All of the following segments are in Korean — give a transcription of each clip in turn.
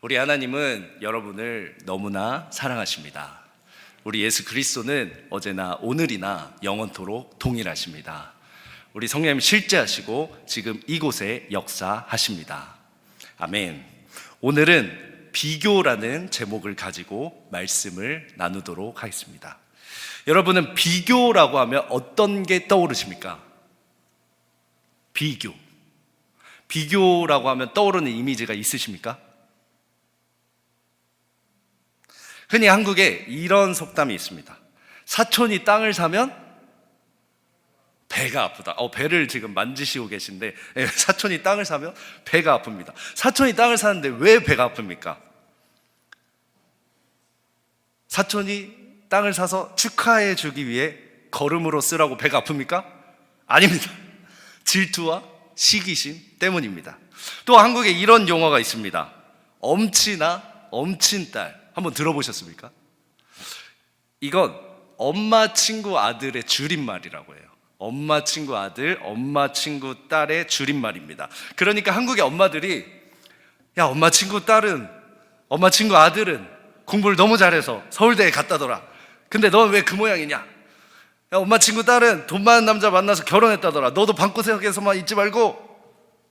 우리 하나님은 여러분을 너무나 사랑하십니다. 우리 예수 그리스도는 어제나 오늘이나 영원토록 동일하십니다. 우리 성령님 실제하시고 지금 이곳에 역사하십니다. 아멘. 오늘은 비교라는 제목을 가지고 말씀을 나누도록 하겠습니다. 여러분은 비교라고 하면 어떤 게 떠오르십니까? 비교라고 하면 떠오르는 이미지가 있으십니까? 흔히 한국에 이런 속담이 있습니다. 사촌이 땅을 사면 배가 아프다. 배를 지금 만지시고 계신데, 사촌이 땅을 사면 배가 아픕니다. 사촌이 땅을 사는데 왜 배가 아픕니까? 사촌이 땅을 사서 축하해 주기 위해 걸음으로 쓰라고 배가 아픕니까? 아닙니다. 질투와 시기심 때문입니다. 또 한국에 이런 용어가 있습니다. 엄치나 엄친딸. 한번 들어보셨습니까? 이건 엄마 친구 아들의 줄임말이라고 해요. 엄마 친구 아들, 엄마 친구 딸의 줄임말입니다. 그러니까 한국의 엄마들이 야, 엄마 친구 아들은 공부를 너무 잘해서 서울대에 갔다더라. 근데 넌 왜 그 모양이냐? 야, 엄마 친구 딸은 돈 많은 남자 만나서 결혼했다더라. 너도 방구석에서만 있지 말고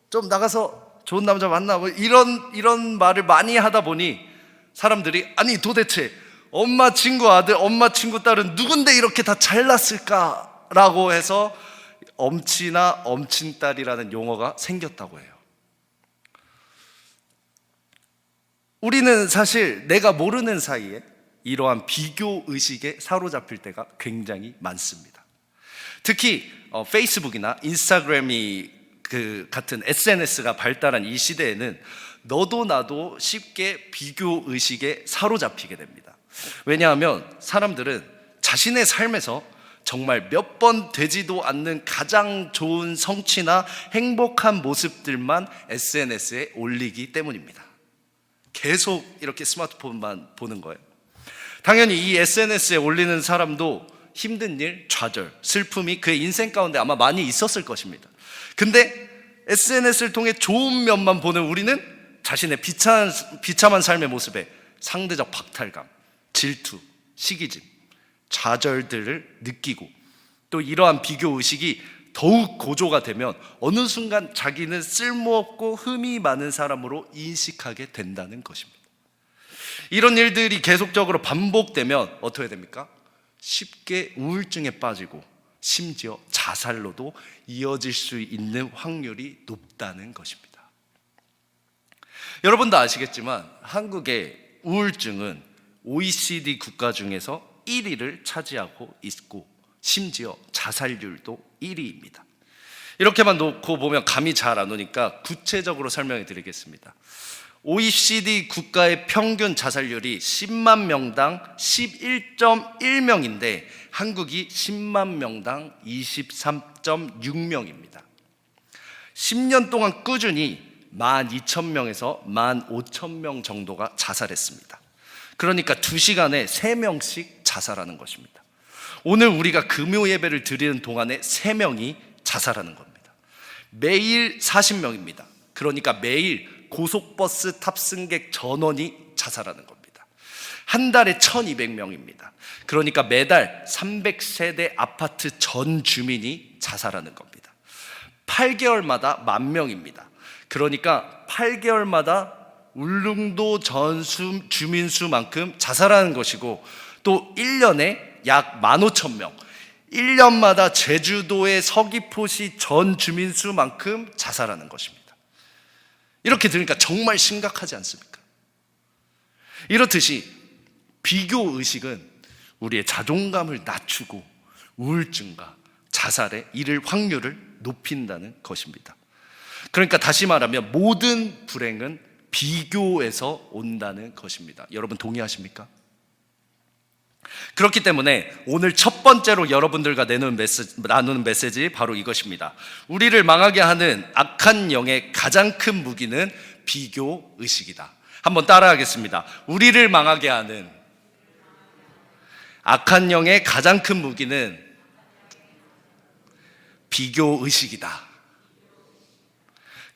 좀 나가서 좋은 남자 만나. 뭐 이런 말을 많이 하다 보니 사람들이 아니 도대체 엄마 친구 아들, 엄마 친구 딸은 누군데 이렇게 다 잘났을까라고 해서 엄치나 엄친딸이라는 용어가 생겼다고 해요. 우리는 사실 내가 모르는 사이에 이러한 비교 의식에 사로잡힐 때가 굉장히 많습니다. 특히 페이스북이나 인스타그램이 같은 SNS가 발달한 이 시대에는 너도 나도 쉽게 비교 의식에 사로잡히게 됩니다. 왜냐하면 사람들은 자신의 삶에서 정말 몇 번 되지도 않는 가장 좋은 성취나 행복한 모습들만 SNS에 올리기 때문입니다. 계속 이렇게 스마트폰만 보는 거예요. 당연히 이 SNS에 올리는 사람도 힘든 일, 좌절, 슬픔이 그의 인생 가운데 아마 많이 있었을 것입니다. 근데 SNS를 통해 좋은 면만 보는 우리는 자신의 비참한 삶의 모습에 상대적 박탈감, 질투, 시기심, 좌절들을 느끼고 또 이러한 비교 의식이 더욱 고조가 되면 어느 순간 자기는 쓸모없고 흠이 많은 사람으로 인식하게 된다는 것입니다. 이런 일들이 계속적으로 반복되면 어떻게 됩니까? 쉽게 우울증에 빠지고 심지어 자살로도 이어질 수 있는 확률이 높다는 것입니다. 여러분도 아시겠지만 한국의 우울증은 OECD 국가 중에서 1위를 차지하고 있고 심지어 자살률도 1위입니다. 이렇게만 놓고 보면 감이 잘 안 오니까 구체적으로 설명해 드리겠습니다. OECD 국가의 평균 자살률이 10만 명당 11.1명인데 한국이 10만 명당 23.6명입니다. 10년 동안 꾸준히 12,000명에서 15,000명 정도가 자살했습니다. 그러니까 2시간에 3명씩 자살하는 것입니다. 오늘 우리가 금요 예배를 드리는 동안에 3명이 자살하는 겁니다. 매일 40명입니다. 그러니까 매일 고속버스 탑승객 전원이 자살하는 겁니다. 한 달에 1,200명입니다. 그러니까 매달 300세대 아파트 전 주민이 자살하는 겁니다. 8개월마다 10,000명입니다. 그러니까 8개월마다 울릉도 전 주민수만큼 자살하는 것이고 또 1년에 약 15,000명, 1년마다 제주도의 서귀포시 전 주민수만큼 자살하는 것입니다. 이렇게 들으니까 정말 심각하지 않습니까? 이렇듯이 비교 의식은 우리의 자존감을 낮추고 우울증과 자살에 이를 확률을 높인다는 것입니다. 그러니까 다시 말하면 모든 불행은 비교에서 온다는 것입니다. 여러분 동의하십니까? 그렇기 때문에 오늘 첫 번째로 여러분들과 나누는 메시지 바로 이것입니다. 우리를 망하게 하는 악한 영의 가장 큰 무기는 비교 의식이다. 한번 따라하겠습니다. 우리를 망하게 하는 악한 영의 가장 큰 무기는 비교 의식이다.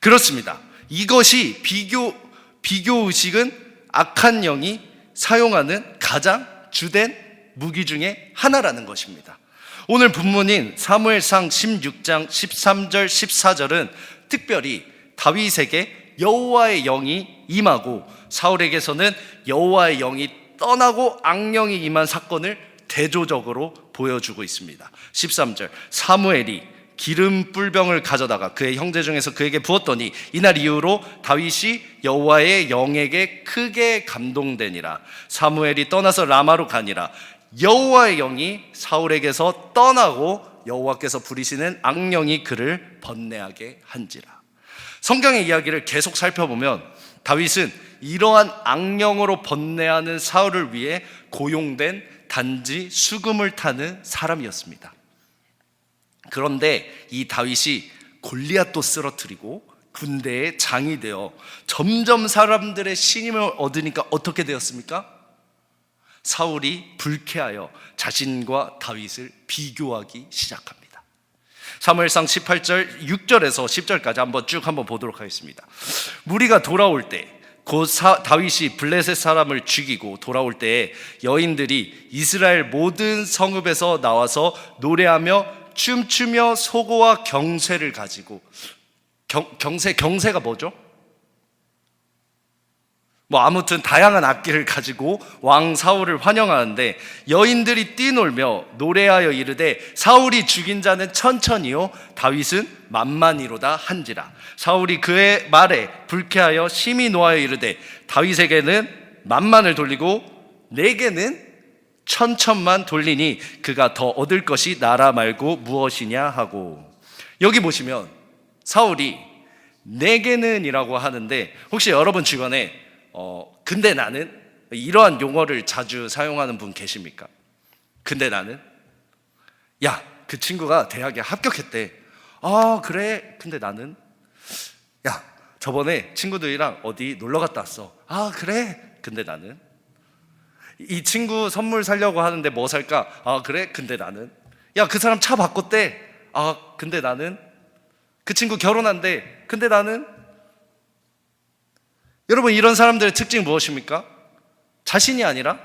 그렇습니다. 이것이 비교 의식은 악한 영이 사용하는 가장 주된 무기 중에 하나라는 것입니다. 오늘 본문인 사무엘상 16장 13절 14절은 특별히 다윗에게 여호와의 영이 임하고 사울에게서는 여호와의 영이 떠나고 악령이 임한 사건을 대조적으로 보여주고 있습니다. 13절 사무엘이 기름 뿔병을 가져다가 그의 형제 중에서 그에게 부었더니 이날 이후로 다윗이 여호와의 영에게 크게 감동되니라. 사무엘이 떠나서 라마로 가니라. 여호와의 영이 사울에게서 떠나고 여호와께서 부리시는 악령이 그를 번뇌하게 한지라. 성경의 이야기를 계속 살펴보면 다윗은 이러한 악령으로 번뇌하는 사울을 위해 고용된 단지 수금을 타는 사람이었습니다. 그런데 이 다윗이 골리앗도 쓰러뜨리고 군대의 장이 되어 점점 사람들의 신임을 얻으니까 어떻게 되었습니까? 사울이 불쾌하여 자신과 다윗을 비교하기 시작합니다. 사무엘상 18절 6절에서 10절까지 한번 보도록 하겠습니다. 무리가 돌아올 때 곧 다윗이 블레셋 사람을 죽이고 돌아올 때에 여인들이 이스라엘 모든 성읍에서 나와서 노래하며 춤추며 소고와 경쇠를 가지고 경쇠가 뭐죠? 아무튼 다양한 악기를 가지고 왕 사울을 환영하는데 여인들이 뛰놀며 노래하여 이르되 사울이 죽인 자는 천천히요 다윗은 만만히로다 한지라. 사울이 그의 말에 불쾌하여 심히 노하여 이르되 다윗에게는 만만을 돌리고 내게는 천천만 돌리니 그가 더 얻을 것이 나라 말고 무엇이냐 하고. 여기 보시면 사울이 내게는 이라고 하는데 혹시 여러분 주변에 근데 나는 이러한 용어를 자주 사용하는 분 계십니까? 근데 나는 야, 그 친구가 대학에 합격했대. 아 그래? 근데 나는 야, 저번에 친구들이랑 어디 놀러 갔다 왔어. 아 그래? 근데 나는 이 친구 선물 사려고 하는데 뭐 살까? 아 그래? 근데 나는 야, 그 사람 차 바꿨대. 아 근데 나는 그 친구 결혼한대. 근데 나는 여러분 이런 사람들의 특징이 무엇입니까? 자신이 아니라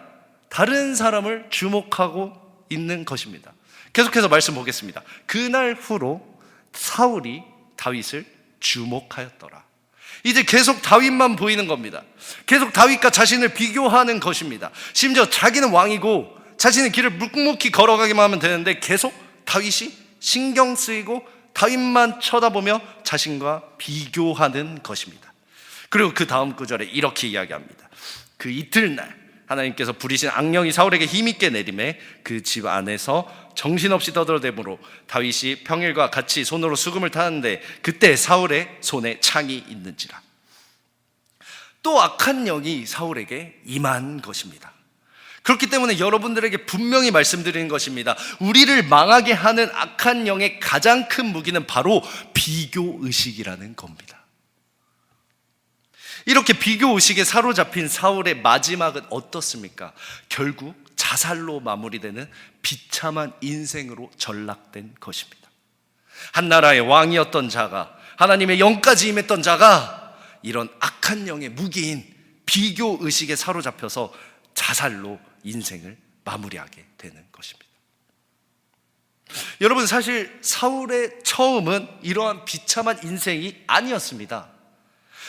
다른 사람을 주목하고 있는 것입니다. 계속해서 말씀 보겠습니다. 그날 후로 사울이 다윗을 주목하였더라. 이제 계속 다윗만 보이는 겁니다. 계속 다윗과 자신을 비교하는 것입니다. 심지어 자기는 왕이고 자신의 길을 묵묵히 걸어가기만 하면 되는데 계속 다윗이 신경 쓰이고 다윗만 쳐다보며 자신과 비교하는 것입니다. 그리고 그 다음 구절에 이렇게 이야기합니다. 그 이틀날 하나님께서 부리신 악령이 사울에게 힘있게 내림에 그 집 안에서 정신없이 떠들어대므로 다윗이 평일과 같이 손으로 수금을 타는데 그때 사울의 손에 창이 있는지라. 또 악한 영이 사울에게 임한 것입니다. 그렇기 때문에 여러분들에게 분명히 말씀드리는 것입니다. 우리를 망하게 하는 악한 영의 가장 큰 무기는 바로 비교의식이라는 겁니다. 이렇게 비교의식에 사로잡힌 사울의 마지막은 어떻습니까? 결국 자살로 마무리되는 비참한 인생으로 전락된 것입니다. 한 나라의 왕이었던 자가, 하나님의 영까지 임했던 자가 이런 악한 영의 무기인 비교의식에 사로잡혀서 자살로 인생을 마무리하게 되는 것입니다. 여러분, 사실 사울의 처음은 이러한 비참한 인생이 아니었습니다.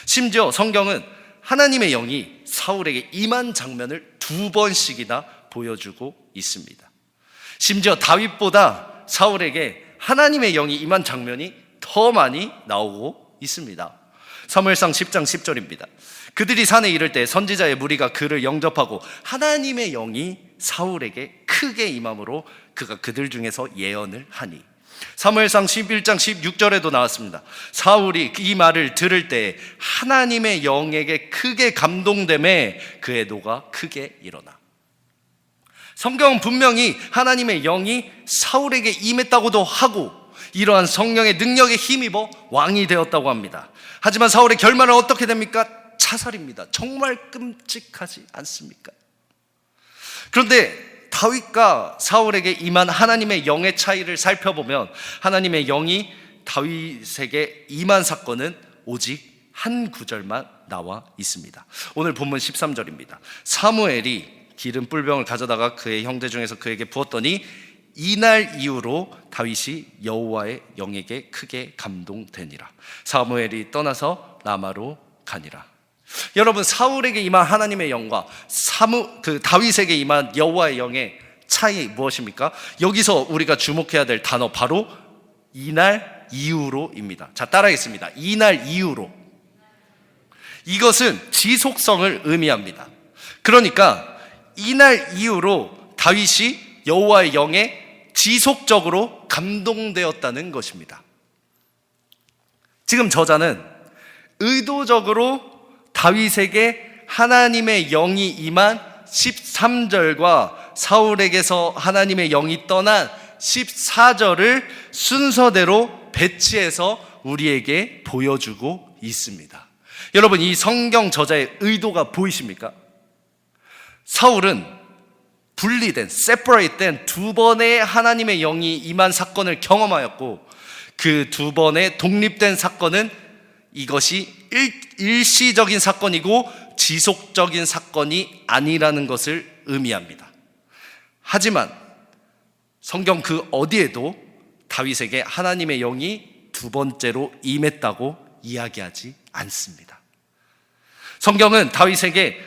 심지어 성경은 하나님의 영이 사울에게 임한 장면을 2번씩이나 보여주고 있습니다. 심지어 다윗보다 사울에게 하나님의 영이 임한 장면이 더 많이 나오고 있습니다. 사무엘상 10장 10절입니다. 그들이 산에 이를 때 선지자의 무리가 그를 영접하고 하나님의 영이 사울에게 크게 임함으로 그가 그들 중에서 예언을 하니. 사무엘상 11장 16절에도 나왔습니다. 사울이 이 말을 들을 때 하나님의 영에게 크게 감동됨에 그의 노가 크게 일어나. 성경은 분명히 하나님의 영이 사울에게 임했다고도 하고 이러한 성령의 능력에 힘입어 왕이 되었다고 합니다. 하지만 사울의 결말은 어떻게 됩니까? 자살입니다. 정말 끔찍하지 않습니까? 그런데 다윗과 사울에게 임한 하나님의 영의 차이를 살펴보면 하나님의 영이 다윗에게 임한 사건은 오직 한 구절만 나와 있습니다. 오늘 본문 13절입니다. 사무엘이 기름 뿔병을 가져다가 그의 형제 중에서 그에게 부었더니 이날 이후로 다윗이 여호와의 영에게 크게 감동되니라. 사무엘이 떠나서 라마로 가니라. 여러분, 사울에게 임한 하나님의 영과 다윗에게 임한 여호와의 영의 차이 무엇입니까? 여기서 우리가 주목해야 될 단어 바로 이날 이후로입니다. 자, 따라하겠습니다. 이날 이후로. 이것은 지속성을 의미합니다. 그러니까 이날 이후로 다윗이 여호와의 영에 지속적으로 감동되었다는 것입니다. 지금 저자는 의도적으로 다윗에게 하나님의 영이 임한 13절과 사울에게서 하나님의 영이 떠난 14절을 순서대로 배치해서 우리에게 보여주고 있습니다. 여러분, 이 성경 저자의 의도가 보이십니까? 사울은 분리된, separate된 두 번의 하나님의 영이 임한 사건을 경험하였고, 그 두 번의 독립된 사건은 이것이 일시적인 사건이고 지속적인 사건이 아니라는 것을 의미합니다. 하지만 성경 그 어디에도 다윗에게 하나님의 영이 두 번째로 임했다고 이야기하지 않습니다. 성경은 다윗에게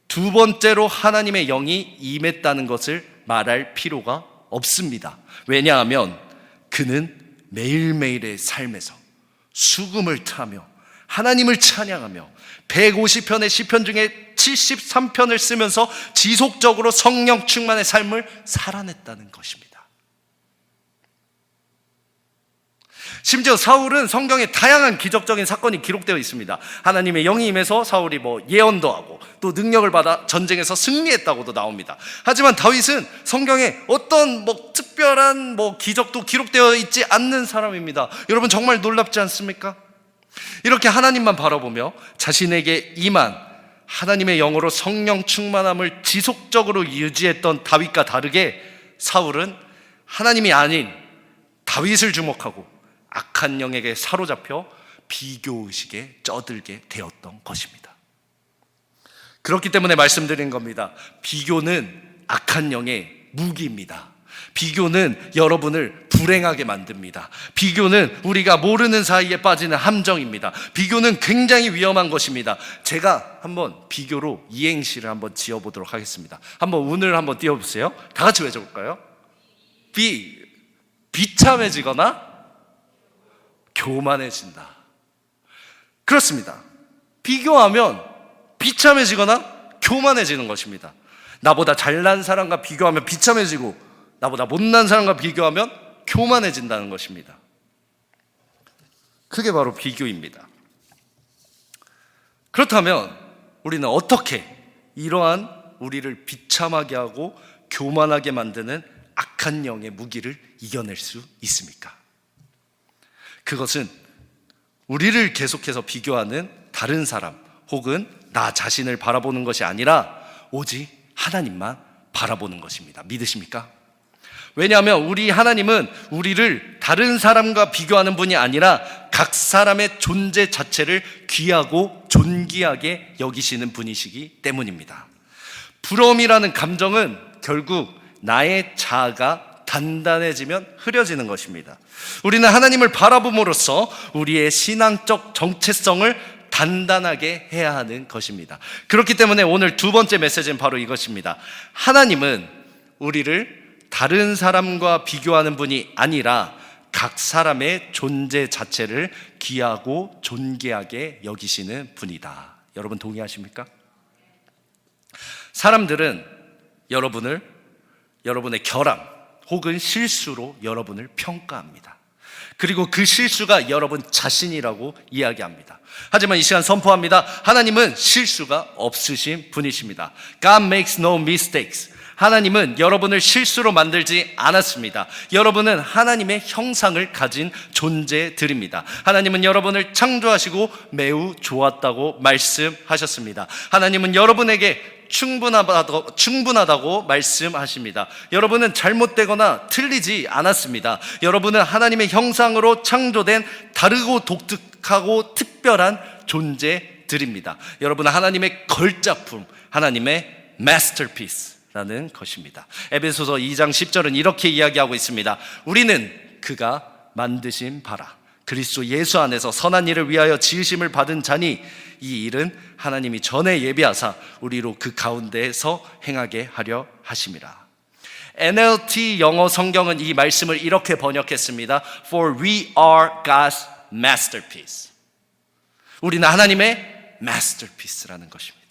두 번째로 하나님의 영이 임했다는 것을 말할 필요가 없습니다. 왜냐하면 그는 매일매일의 삶에서 수금을 타며 하나님을 찬양하며 150편의 시편 중에 73편을 쓰면서 지속적으로 성령 충만의 삶을 살아냈다는 것입니다. 심지어 사울은 성경에 다양한 기적적인 사건이 기록되어 있습니다. 하나님의 영이 임해서 사울이 예언도 하고 또 능력을 받아 전쟁에서 승리했다고도 나옵니다. 하지만 다윗은 성경에 어떤 특별한 기적도 기록되어 있지 않는 사람입니다. 여러분, 정말 놀랍지 않습니까? 이렇게 하나님만 바라보며 자신에게 임한 하나님의 영으로 성령 충만함을 지속적으로 유지했던 다윗과 다르게 사울은 하나님이 아닌 다윗을 주목하고 악한 영에게 사로잡혀 비교의식에 쩌들게 되었던 것입니다. 그렇기 때문에 말씀드린 겁니다. 비교는 악한 영의 무기입니다. 비교는 여러분을 불행하게 만듭니다. 비교는 우리가 모르는 사이에 빠지는 함정입니다. 비교는 굉장히 위험한 것입니다. 제가 한번 비교로 이행시를 한번 지어보도록 하겠습니다. 한번 운을 한번 띄워보세요. 다 같이 외쳐볼까요? 비참해지거나 교만해진다. 그렇습니다. 비교하면 비참해지거나 교만해지는 것입니다. 나보다 잘난 사람과 비교하면 비참해지고 나보다 못난 사람과 비교하면 교만해진다는 것입니다. 그게 바로 비교입니다. 그렇다면 우리는 어떻게 이러한 우리를 비참하게 하고 교만하게 만드는 악한 영의 무기를 이겨낼 수 있습니까? 그것은 우리를 계속해서 비교하는 다른 사람 혹은 나 자신을 바라보는 것이 아니라 오직 하나님만 바라보는 것입니다. 믿으십니까? 왜냐하면 우리 하나님은 우리를 다른 사람과 비교하는 분이 아니라 각 사람의 존재 자체를 귀하고 존귀하게 여기시는 분이시기 때문입니다. 부러움이라는 감정은 결국 나의 자아가 단단해지면 흐려지는 것입니다. 우리는 하나님을 바라봄으로써 우리의 신앙적 정체성을 단단하게 해야 하는 것입니다. 그렇기 때문에 오늘 두 번째 메시지는 바로 이것입니다. 하나님은 우리를 다른 사람과 비교하는 분이 아니라 각 사람의 존재 자체를 귀하고 존귀하게 여기시는 분이다. 여러분 동의하십니까? 사람들은 여러분의 결함 혹은 실수로 여러분을 평가합니다. 그리고 그 실수가 여러분 자신이라고 이야기합니다. 하지만 이 시간 선포합니다. 하나님은 실수가 없으신 분이십니다. God makes no mistakes. 하나님은 여러분을 실수로 만들지 않았습니다. 여러분은 하나님의 형상을 가진 존재들입니다. 하나님은 여러분을 창조하시고 매우 좋았다고 말씀하셨습니다. 하나님은 여러분에게 충분하다고 말씀하십니다. 여러분은 잘못되거나 틀리지 않았습니다. 여러분은 하나님의 형상으로 창조된 다르고 독특하고 특별한 특별한 존재들입니다. 여러분, 하나님의 걸작품, 하나님의 마스터피스라는 것입니다. 에베소서 2장 10절은 이렇게 이야기하고 있습니다. 우리는 그가 만드신 바라 그리스도 예수 안에서 선한 일을 위하여 지으심을 받은 자니 이 일은 하나님이 전에 예비하사 우리로 그 가운데에서 행하게 하려 하심이라. NLT 영어 성경은 이 말씀을 이렇게 번역했습니다. For we are God's masterpiece. 우리는 하나님의 masterpiece라는 것입니다.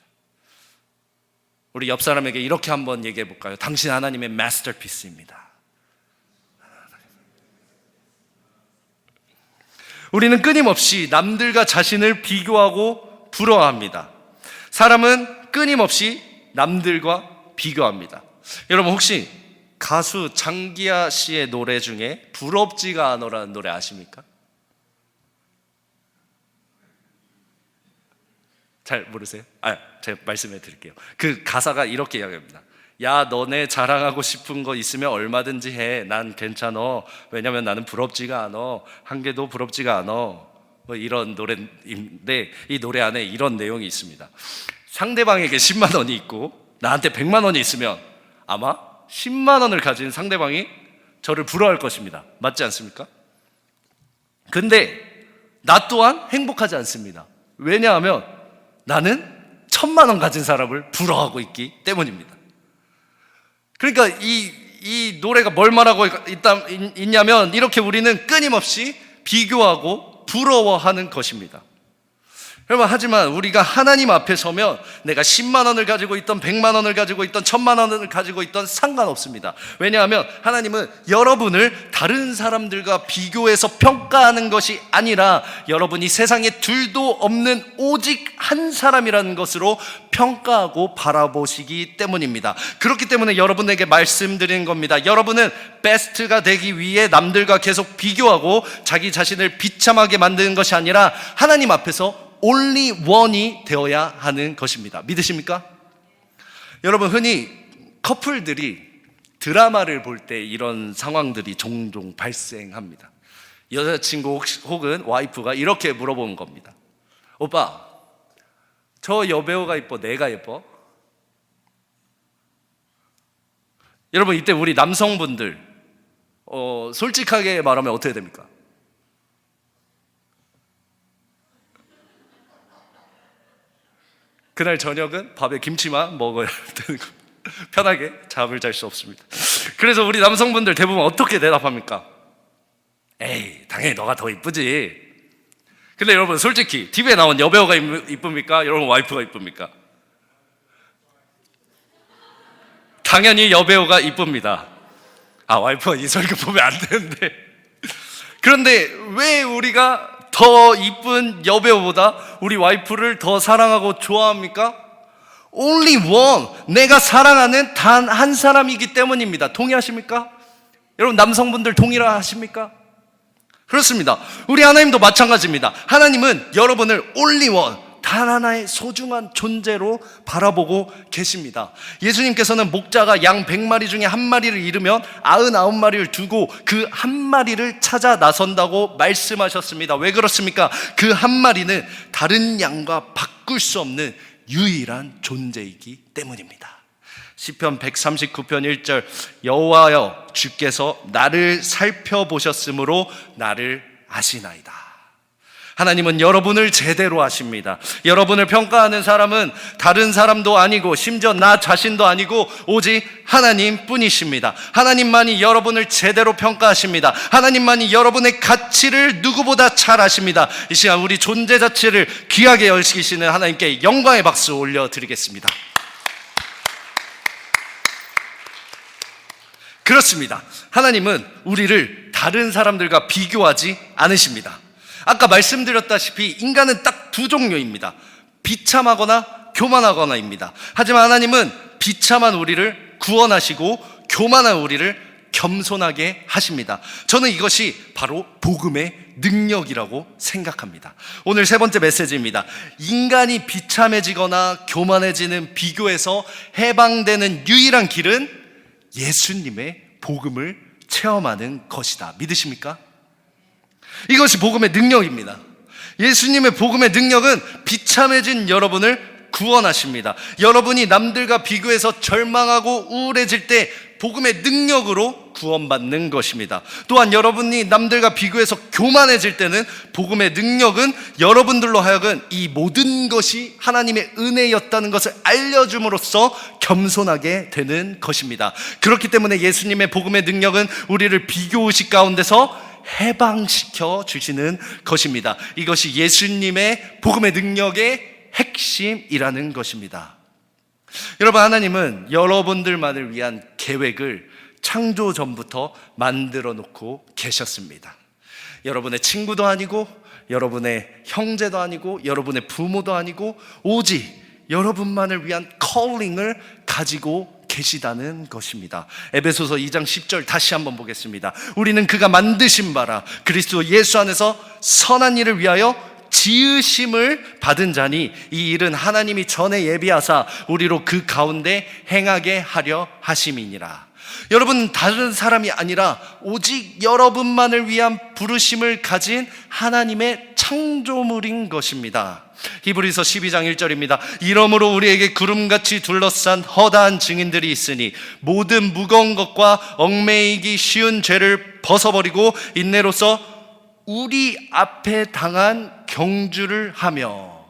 우리 옆 사람에게 이렇게 한번 얘기해 볼까요? 당신 하나님의 masterpiece입니다. 우리는 끊임없이 남들과 자신을 비교하고 부러워합니다. 사람은 끊임없이 남들과 비교합니다. 여러분, 혹시 가수 장기하 씨의 노래 중에 부럽지가 않아라는 노래 아십니까? 잘 모르세요? 제가 말씀해 드릴게요. 그 가사가 이렇게 이야기합니다. 야, 너네 자랑하고 싶은 거 있으면 얼마든지 해. 난 괜찮아. 왜냐면 나는 부럽지가 않아. 한 개도 부럽지가 않아. 뭐 이런 노래인데, 이 노래 안에 이런 내용이 있습니다. 상대방에게 10만 원이 있고 나한테 100만 원이 있으면 아마 10만 원을 가진 상대방이 저를 부러워할 것입니다. 맞지 않습니까? 근데 나 또한 행복하지 않습니다. 왜냐하면 나는 1000만 원 가진 사람을 부러워하고 있기 때문입니다. 그러니까 이 노래가 뭘 말하고 있냐면 이렇게 우리는 끊임없이 비교하고 부러워하는 것입니다. 여러분, 하지만 우리가 하나님 앞에 서면 내가 10만 원을 가지고 있던 100만 원을 가지고 있던 1000만 원을 가지고 있던 상관없습니다. 왜냐하면 하나님은 여러분을 다른 사람들과 비교해서 평가하는 것이 아니라 여러분이 세상에 둘도 없는 오직 한 사람이라는 것으로 평가하고 바라보시기 때문입니다. 그렇기 때문에 여러분에게 말씀드리는 겁니다. 여러분은 베스트가 되기 위해 남들과 계속 비교하고 자기 자신을 비참하게 만드는 것이 아니라 하나님 앞에서 only one이 되어야 하는 것입니다. 믿으십니까? 여러분, 흔히 커플들이 드라마를 볼 때 이런 상황들이 종종 발생합니다. 여자친구 혹은 와이프가 이렇게 물어보는 겁니다. 오빠, 저 여배우가 예뻐? 내가 예뻐? 여러분, 이때 우리 남성분들 솔직하게 말하면 어떻게 됩니까? 그날 저녁은 밥에 김치만 먹어야 되는 거. 편하게 잠을 잘 수 없습니다. 그래서 우리 남성분들 대부분 어떻게 대답합니까? 에이, 당연히 너가 더 이쁘지. 근데 여러분, 솔직히 TV에 나온 여배우가 이쁩니까? 여러분, 와이프가 이쁩니까? 당연히 여배우가 이쁩니다. 와이프가 이 설교 보면 안 되는데. 그런데 왜 우리가 더 이쁜 여배우보다 우리 와이프를 더 사랑하고 좋아합니까? Only one, 내가 사랑하는 단 한 사람이기 때문입니다. 동의하십니까? 여러분, 남성분들 동의하십니까? 그렇습니다. 우리 하나님도 마찬가지입니다. 하나님은 여러분을 only one, 단 하나의 소중한 존재로 바라보고 계십니다. 예수님께서는 목자가 양 100마리 중에 한 마리를 잃으면 99마리를 두고 그 한 마리를 찾아 나선다고 말씀하셨습니다. 왜 그렇습니까? 그 한 마리는 다른 양과 바꿀 수 없는 유일한 존재이기 때문입니다. 시편 139편 1절, 여호와여 주께서 나를 살펴보셨으므로 나를 아시나이다. 하나님은 여러분을 제대로 아십니다. 여러분을 평가하는 사람은 다른 사람도 아니고 심지어 나 자신도 아니고 오직 하나님 뿐이십니다. 하나님만이 여러분을 제대로 평가하십니다. 하나님만이 여러분의 가치를 누구보다 잘 아십니다. 이 시간 우리 존재 자체를 귀하게 여기시는 하나님께 영광의 박수 올려드리겠습니다. 그렇습니다. 하나님은 우리를 다른 사람들과 비교하지 않으십니다. 아까 말씀드렸다시피 인간은 딱 두 종류입니다. 비참하거나 교만하거나입니다. 하지만 하나님은 비참한 우리를 구원하시고 교만한 우리를 겸손하게 하십니다. 저는 이것이 바로 복음의 능력이라고 생각합니다. 오늘 세 번째 메시지입니다. 인간이 비참해지거나 교만해지는 비교에서 해방되는 유일한 길은 예수님의 복음을 체험하는 것이다. 믿으십니까? 이것이 복음의 능력입니다. 예수님의 복음의 능력은 비참해진 여러분을 구원하십니다. 여러분이 남들과 비교해서 절망하고 우울해질 때 복음의 능력으로 구원받는 것입니다. 또한 여러분이 남들과 비교해서 교만해질 때는 복음의 능력은 여러분들로 하여금 이 모든 것이 하나님의 은혜였다는 것을 알려줌으로써 겸손하게 되는 것입니다. 그렇기 때문에 예수님의 복음의 능력은 우리를 비교의식 가운데서 해방시켜 주시는 것입니다. 이것이 예수님의 복음의 능력의 핵심이라는 것입니다. 여러분, 하나님은 여러분들만을 위한 계획을 창조 전부터 만들어 놓고 계셨습니다. 여러분의 친구도 아니고 여러분의 형제도 아니고 여러분의 부모도 아니고 오직 여러분만을 위한 컬링을 가지고 계시다는 것입니다. 에베소서 2장 10절 다시 한번 보겠습니다. 우리는 그가 만드신 바라 그리스도 예수 안에서 선한 일을 위하여 지으심을 받은 자니 이 일은 하나님이 전에 예비하사 우리로 그 가운데 행하게 하려 하심이니라. 여러분, 다른 사람이 아니라 오직 여러분만을 위한 부르심을 가진 하나님의 창조물인 것입니다. 히브리서 12장 1절입니다. 이러므로 우리에게 구름같이 둘러싼 허다한 증인들이 있으니 모든 무거운 것과 얽매이기 쉬운 죄를 벗어버리고 인내로서 우리 앞에 당한 경주를 하며,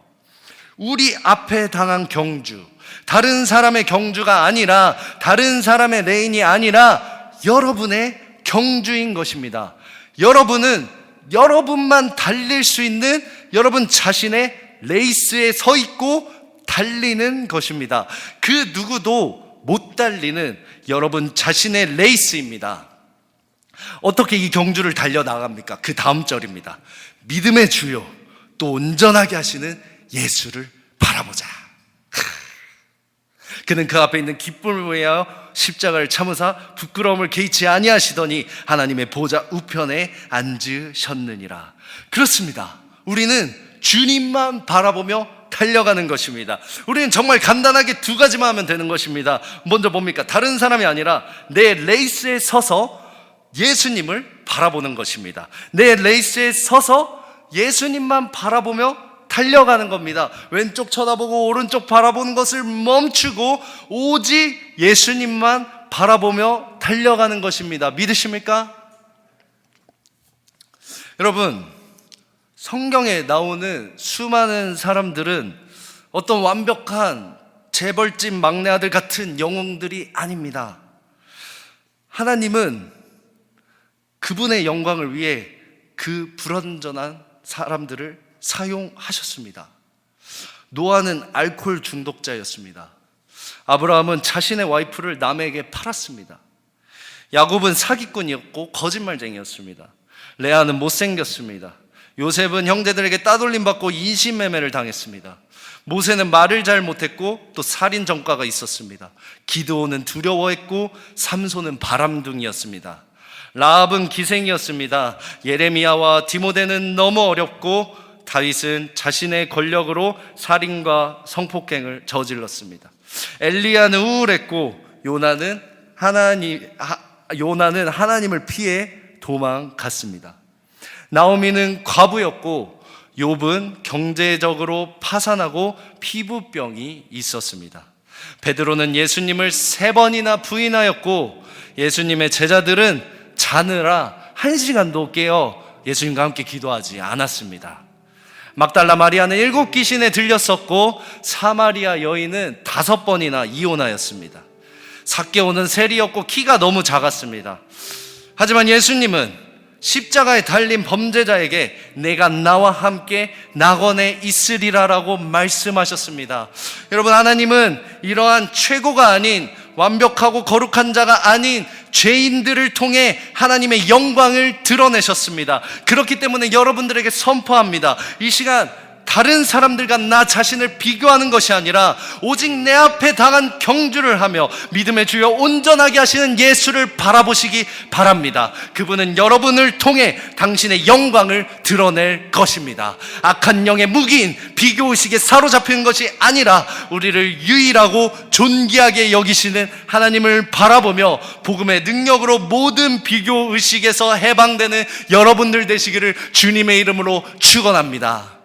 우리 앞에 당한 경주, 다른 사람의 경주가 아니라, 다른 사람의 레인이 아니라 여러분의 경주인 것입니다. 여러분은 여러분만 달릴 수 있는 여러분 자신의 레이스에 서 있고 달리는 것입니다. 그 누구도 못 달리는 여러분 자신의 레이스입니다. 어떻게 이 경주를 달려나갑니까? 그 다음 절입니다. 믿음의 주요 또 온전하게 하시는 예수를 바라보자. 그는 그 앞에 있는 기쁨을 위하여 십자가를 참으사 부끄러움을 개의치 아니하시더니 하나님의 보좌 우편에 앉으셨느니라. 그렇습니다. 우리는 주님만 바라보며 달려가는 것입니다. 우리는 정말 간단하게 두 가지만 하면 되는 것입니다. 먼저 뭡니까? 다른 사람이 아니라 내 레이스에 서서 예수님을 바라보는 것입니다. 내 레이스에 서서 예수님만 바라보며 달려가는 겁니다. 왼쪽 쳐다보고 오른쪽 바라보는 것을 멈추고 오직 예수님만 바라보며 달려가는 것입니다. 믿으십니까? 여러분, 성경에 나오는 수많은 사람들은 어떤 완벽한 재벌집 막내 아들 같은 영웅들이 아닙니다. 하나님은 그분의 영광을 위해 그 불완전한 사람들을 사용하셨습니다. 노아는 알코올 중독자였습니다. 아브라함은 자신의 와이프를 남에게 팔았습니다. 야곱은 사기꾼이었고 거짓말쟁이였습니다. 레아는 못생겼습니다. 요셉은 형제들에게 따돌림 받고 인신매매를 당했습니다. 모세는 말을 잘 못했고 또 살인 전과가 있었습니다. 기드온은 두려워했고 삼손은 바람둥이였습니다. 라합은 기생이었습니다. 예레미야와 디모데는 너무 어렵고 다윗은 자신의 권력으로 살인과 성폭행을 저질렀습니다. 엘리야는 우울했고 요나는 하나님을 피해 도망갔습니다. 나오미는 과부였고 욥은 경제적으로 파산하고 피부병이 있었습니다. 베드로는 예수님을 3번이나 부인하였고 예수님의 제자들은 자느라 1시간도 깨어 예수님과 함께 기도하지 않았습니다. 막달라 마리아는 7 귀신에 들렸었고 사마리아 여인은 5번이나 이혼하였습니다. 삭개오는 세리였고 키가 너무 작았습니다. 하지만 예수님은 십자가에 달린 범죄자에게 내가 나와 함께 낙원에 있으리라라고 말씀하셨습니다. 여러분, 하나님은 이러한 최고가 아닌 완벽하고 거룩한 자가 아닌 죄인들을 통해 하나님의 영광을 드러내셨습니다. 그렇기 때문에 여러분들에게 선포합니다. 이 시간 다른 사람들과 나 자신을 비교하는 것이 아니라 오직 내 앞에 당한 경주를 하며 믿음의 주여 온전하게 하시는 예수를 바라보시기 바랍니다. 그분은 여러분을 통해 당신의 영광을 드러낼 것입니다. 악한 영의 무기인 비교의식에 사로잡히는 것이 아니라 우리를 유일하고 존귀하게 여기시는 하나님을 바라보며 복음의 능력으로 모든 비교의식에서 해방되는 여러분들 되시기를 주님의 이름으로 축원합니다.